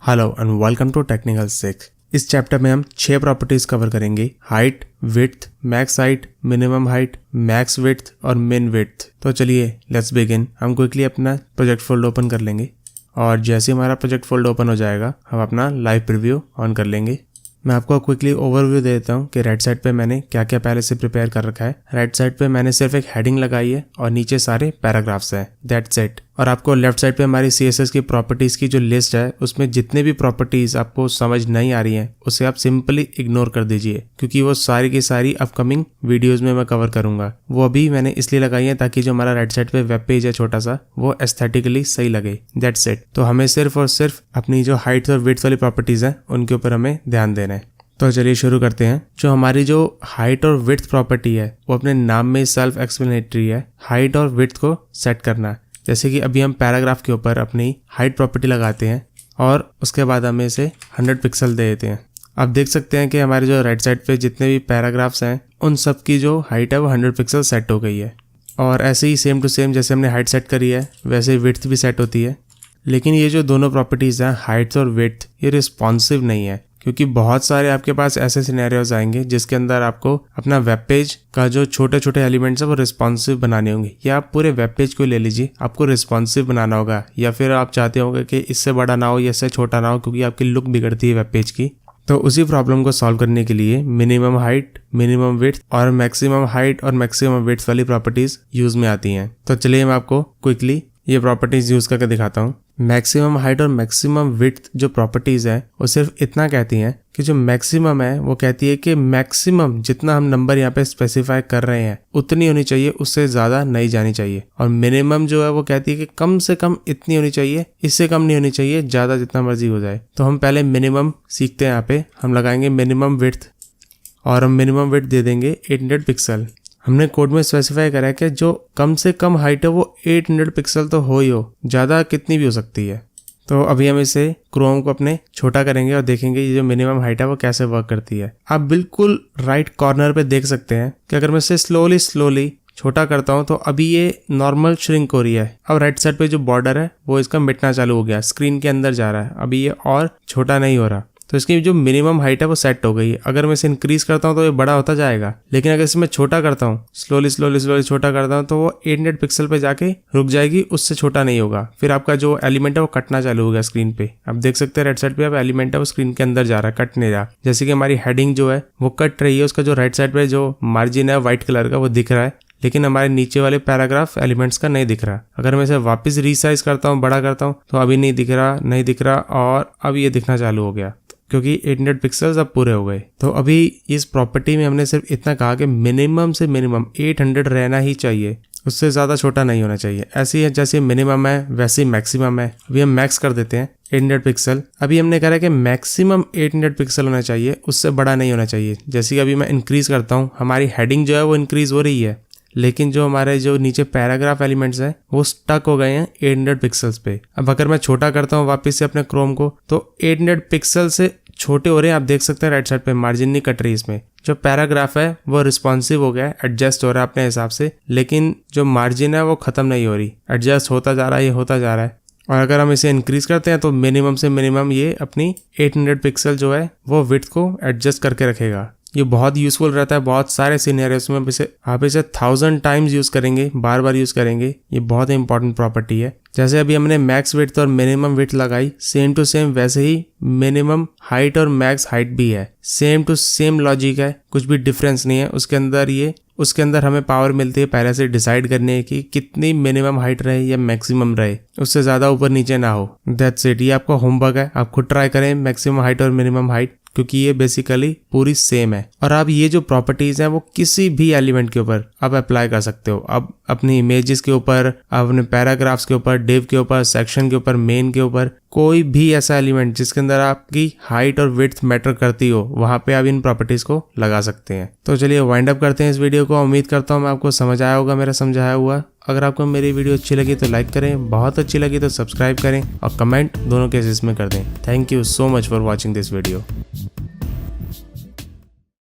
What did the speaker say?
Hello and welcome to technical Sikh. इस chapter में हम 6 प्रॉपर्टीज कवर करेंगे। Height, width, max height, minimum height, max width और min width. तो चलिए लेट्स बिगिन। हम क्विकली अपना प्रोजेक्ट फोल्ड ओपन कर लेंगे और जैसे हमारा प्रोजेक्ट फोल्ड ओपन हो जाएगा हम अपना लाइव प्रीव्यू ऑन कर लेंगे। मैं आपको क्विकली ओवरव्यू दे देता हूँ कि राइट साइड पे मैंने क्या क्या पहले से प्रिपेयर कर रखा है। राइट साइड पे मैंने सिर्फ एक हेडिंग लगाई है और नीचे सारे पैराग्राफ्स हैं, दैट्स इट। और आपको लेफ्ट साइड पे हमारी CSS की प्रॉपर्टीज की जो लिस्ट है उसमें जितने भी प्रॉपर्टीज आपको समझ नहीं आ रही हैं उसे आप सिंपली इग्नोर कर दीजिए, क्योंकि वो सारी की सारी अपकमिंग वीडियोज में मैं कवर करूंगा। वो अभी मैंने इसलिए लगाई है ताकि जो हमारा राइट साइड पे वेब पेज है छोटा सा, वो एस्थेटिकली सही लगे, दैट्स इट। तो हमें सिर्फ और सिर्फ अपनी जो हाइट और विड्थ वाली प्रॉपर्टीज है उनके ऊपर हमें ध्यान देना है। तो चलिए शुरू करते हैं। जो हमारी जो हाइट और विड्थ प्रॉपर्टी है वो अपने नाम में सेल्फ एक्सप्लेनेटरी है। हाइट और विड्थ को सेट करना, जैसे कि अभी हम पैराग्राफ के ऊपर अपनी हाइट प्रॉपर्टी लगाते हैं और उसके बाद हमें इसे 100 पिक्सल दे देते हैं। आप देख सकते हैं कि हमारे जो राइट साइड पे जितने भी पैराग्राफ्स हैं उन सब की जो हाइट है वो 100 पिक्सल सेट हो गई है। और ऐसे ही सेम टू सेम जैसे हमने हाइट सेट करी है वैसे विड्थ भी सेट होती है। लेकिन ये जो दोनों प्रॉपर्टीज हैं हाइट और विड्थ, ये रिस्पॉन्सिव नहीं है, क्योंकि बहुत सारे आपके पास ऐसे सिनेरियोज आएंगे जिसके अंदर आपको अपना वेब पेज का जो छोटे छोटे एलिमेंट्स है वो रिस्पॉन्सिव बनाने होंगे। या आप पूरे वेब पेज को ले लीजिए, आपको रिस्पॉन्सिव बनाना होगा, या फिर आप चाहते होंगे कि इससे बड़ा ना हो या इससे छोटा ना हो, क्योंकि आपकी लुक बिगड़ती है वेब पेज की। तो उसी प्रॉब्लम को सॉल्व करने के लिए मिनिमम हाइट, मिनिमम विड्थ और मैक्सिमम हाइट और मैक्सिमम विड्थ वाली प्रॉपर्टीज यूज में आती हैं। तो चलिए मैं आपको क्विकली ये प्रॉपर्टीज यूज करके दिखाता हूँ। मैक्सिमम हाइट और मैक्सिमम विड्थ जो प्रॉपर्टीज है वो सिर्फ इतना कहती हैं कि जो मैक्सिमम है वो कहती है कि मैक्सिमम जितना हम नंबर यहाँ पे स्पेसिफाई कर रहे हैं उतनी होनी चाहिए, उससे ज्यादा नहीं जानी चाहिए। और मिनिमम जो है वो कहती है कि कम से कम इतनी होनी चाहिए, इससे कम नहीं होनी चाहिए, ज्यादा जितना मर्जी हो जाए। तो हम पहले मिनिमम सीखते हैं। यहाँ पे हम लगाएंगे मिनिमम विड्थ और हम मिनिमम विड्थ दे देंगे 800 पिक्सल। हमने कोड में स्पेसिफाई करा है कि जो कम से कम हाइट है वो 800 पिक्सल तो हो ही हो, ज़्यादा कितनी भी हो सकती है। तो अभी हम इसे क्रोम को अपने छोटा करेंगे और देखेंगे ये जो मिनिमम हाइट है वो कैसे वर्क करती है। आप बिल्कुल राइट कॉर्नर पे देख सकते हैं कि अगर मैं इसे स्लोली छोटा करता हूँ तो अभी ये नॉर्मल श्रिंक हो रही है। अब राइट साइड पे जो बॉर्डर है वो इसका मिटना चालू हो गया, स्क्रीन के अंदर जा रहा है, अभी ये और छोटा नहीं हो रहा। तो इसकी जो मिनिमम हाइट है वो सेट हो गई है। अगर मैं इसे इंक्रीज करता हूँ तो ये बड़ा होता जाएगा, लेकिन अगर इसे मैं छोटा करता हूँ, स्लोली छोटा करता हूँ, तो वो 800 पिक्सल पे जाके रुक जाएगी, उससे छोटा नहीं होगा। फिर आपका जो एलिमेंट है वो कटना चालू हो गया स्क्रीन पे। आप देख सकते हैं राइट साइड पे अब एलिमेंट है वो स्क्रीन के अंदर जा रहा है, कट नहीं रहा। जैसे कि हमारी हेडिंग जो है वो कट रही है, उसका जो राइट साइड पे जो मार्जिन है व्हाइट कलर का वो दिख रहा है, लेकिन हमारे नीचे वाले पैराग्राफ एलिमेंट्स का नहीं दिख रहा। अगर मैं इसे वापस रीसाइज करता हूँ, बड़ा करता हूँ, तो अभी नहीं दिख रहा और अब ये दिखना चालू हो गया, क्योंकि 800 पिक्सल्स अब पूरे हो गए। तो अभी इस प्रॉपर्टी में हमने सिर्फ इतना कहा कि मिनिमम से मिनिमम 800 रहना ही चाहिए, उससे ज़्यादा छोटा नहीं होना चाहिए। ऐसी है जैसे मिनिमम है वैसे ही मैक्सिमम है। अभी हम मैक्स कर देते हैं 800 पिक्सल। अभी हमने कहा कि मैक्सिमम 800 पिक्सल होना चाहिए, उससे बड़ा नहीं होना चाहिए। जैसे कि अभी मैं इंक्रीज करता हूँ, हमारी हेडिंग जो है वो इंक्रीज हो रही है, लेकिन जो हमारे जो नीचे पैराग्राफ एलिमेंट्स हैं वो स्टक हो गए हैं 800 पिक्सल्स पे। अब अगर मैं छोटा करता हूँ वापस से अपने क्रोम को, तो 800 पिक्सल से छोटे हो रहे हैं। आप देख सकते हैं राइट साइड पे मार्जिन नहीं कट रही, इसमें जो पैराग्राफ है वो रिस्पॉन्सिव हो गया है, एडजस्ट हो रहा है अपने हिसाब से, लेकिन जो मार्जिन है वो खत्म नहीं हो रही, एडजस्ट होता जा रहा है, ये होता जा रहा है। और अगर हम इसे इंक्रीज करते हैं तो मिनिमम से मिनिमम ये अपनी 800 पिक्सल जो है वो विड्थ को एडजस्ट करके रखेगा। ये बहुत यूजफुल रहता है बहुत सारे सिनेरियोस में। आप इसे 1000 टाइम्स यूज करेंगे, बार बार यूज करेंगे। ये बहुत इंपॉर्टेंट प्रॉपर्टी है। जैसे अभी हमने मैक्स विड्थ और मिनिमम विड्थ लगाई, सेम टू सेम वैसे ही मिनिमम हाइट और मैक्स हाइट भी है, सेम टू सेम लॉजिक है, कुछ भी डिफरेंस नहीं है उसके अंदर हमें पावर मिलती है पहले से डिसाइड करने की कितनी मिनिमम हाइट रहे या मैक्सिमम रहे, उससे ज्यादा ऊपर नीचे ना हो। That's it. ये आपका होमवर्क है, आप खुद ट्राई करें मैक्सिमम हाइट और मिनिमम हाइट, क्योंकि ये बेसिकली पूरी सेम है। और आप ये जो प्रॉपर्टीज हैं वो किसी भी एलिमेंट के ऊपर आप अप्लाई कर सकते हो। अब अपनी इमेजेस के ऊपर, अपने पैराग्राफ्स के ऊपर, डिव के ऊपर, सेक्शन के ऊपर, मेन के ऊपर, कोई भी ऐसा एलिमेंट जिसके अंदर आपकी हाइट और विड्थ मैटर करती हो, वहां पे आप इन प्रॉपर्टीज को लगा सकते हैं। तो चलिए वाइंड अप करते हैं इस वीडियो को। उम्मीद करता हूँ मैं आपको समझ आया होगा मेरा समझाया हुआ। अगर आपको मेरी वीडियो अच्छी लगी तो लाइक करें, बहुत अच्छी लगी तो सब्सक्राइब करें और कमेंट दोनों केसेस में कर दें। Thank you so much for watching this video.